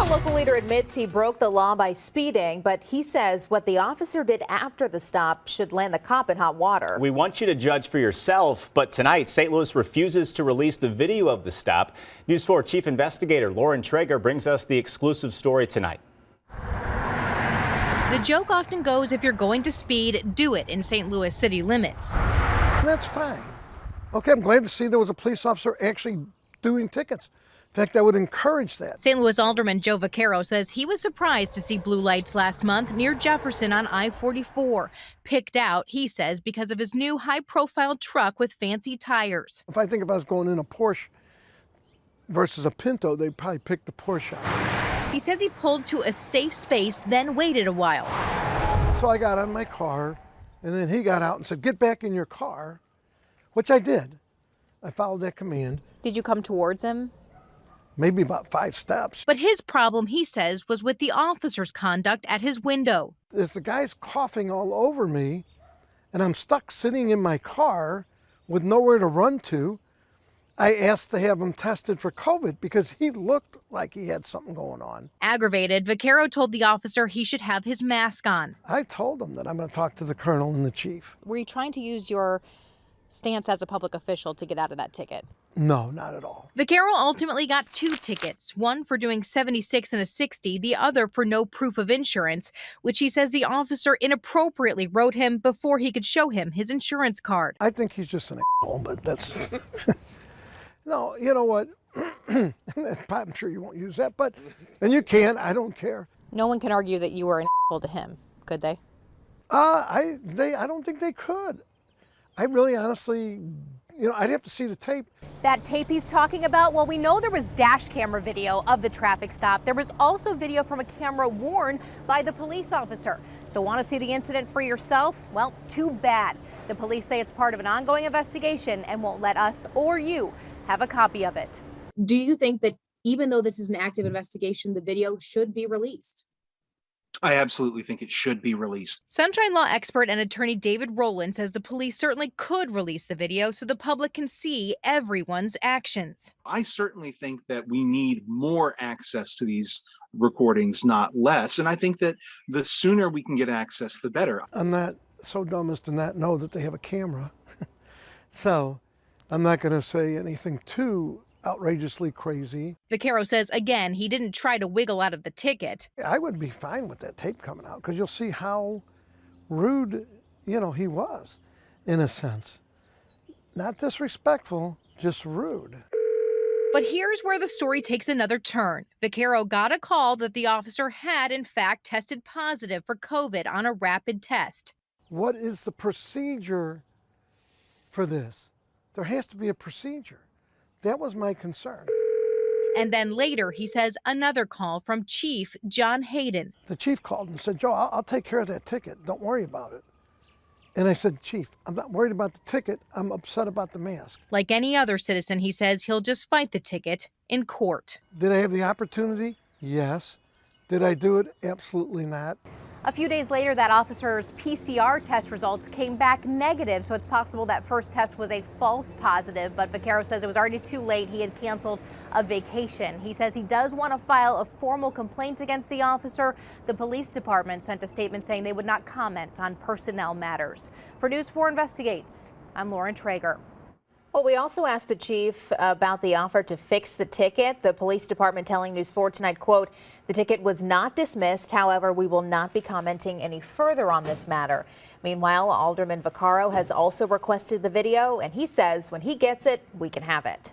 A local leader admits he broke the law by speeding, but he says what the officer did after the stop should land the cop in hot water. We want you to judge for yourself, but tonight St. Louis refuses to release the video of the stop. News 4 Chief Investigator Lauren Traeger brings us the exclusive story tonight. The joke often goes, if you're going to speed, do it in St. Louis city limits. That's fine. Okay, I'm glad to see there was a police officer actually doing tickets. In fact, I would encourage that. St. Louis Alderman Joe Vaquero says he was surprised to see blue lights last month near Jefferson on I-44. Picked out, he says, because of his new high-profile truck with fancy tires. If I think if I was going in a Porsche versus a Pinto, they'd probably pick the Porsche out. He says he pulled to a safe space, then waited a while. So I got out of my car, and then he got out and said, "Get back in your car," which I did. I followed that command. Did you come towards him? Maybe about 5 steps. But his problem, he says, was with the officer's conduct at his window. As the guy's coughing all over me, and I'm stuck sitting in my car with nowhere to run to, I asked to have him tested for COVID because he looked like he had something going on. Aggravated, Vaquero told the officer he should have his mask on. I told him that I'm going to talk to the colonel and the chief. Were you trying to use your stance as a public official to get out of that ticket? No, not at all. Vaquero ultimately got 2 tickets, one for doing 76 and a 60, the other for no proof of insurance, which he says the officer inappropriately wrote him before he could show him his insurance card. I think he's just an asshole, but that's... No, you know what? I'm sure you won't use that, but... And you can, I don't care. No one can argue that you were an asshole to him, could they? I don't think they could. I really honestly, I'd have to see the tape. That tape he's talking about, well, we know there was dash camera video of the traffic stop. There was also video from a camera worn by the police officer. So want to see the incident for yourself? Well, too bad. The police say it's part of an ongoing investigation and won't let us or you have a copy of it. Do you think that even though this is an active investigation, the video should be released? I absolutely think it should be released. Sunshine law expert and attorney David Rowland says the police certainly could release the video so the public can see everyone's actions. I certainly think that we need more access to these recordings, not less. And I think that the sooner we can get access, the better. I'm not so dumb as to not know that they have a camera. So I'm not going to say anything too outrageously crazy. Vaquero says, again, he didn't try to wiggle out of the ticket. I would be fine with that tape coming out because you'll see how rude, he was, in a sense. Not disrespectful, just rude. But here's where the story takes another turn. Vaquero got a call that the officer had, in fact, tested positive for COVID on a rapid test. What is the procedure for this? There has to be a procedure. That was my concern. And then later, he says, another call from Chief John Hayden. The chief called and said, "Joe, I'll take care of that ticket. Don't worry about it." And I said, "Chief, I'm not worried about the ticket. I'm upset about the mask." Like any other citizen, he says he'll just fight the ticket in court. Did I have the opportunity? Yes. Did I do it? Absolutely not. A few days later, that officer's PCR test results came back negative, so it's possible that first test was a false positive, but Vaquero says it was already too late. He had canceled a vacation. He says he does want to file a formal complaint against the officer. The police department sent a statement saying they would not comment on personnel matters. For News 4 Investigates, I'm Lauren Traeger. Well, we also asked the chief about the offer to fix the ticket. The police department telling News 4 tonight, quote, "The ticket was not dismissed. However, we will not be commenting any further on this matter." Meanwhile, Alderman Vaquero has also requested the video, and he says when he gets it, we can have it.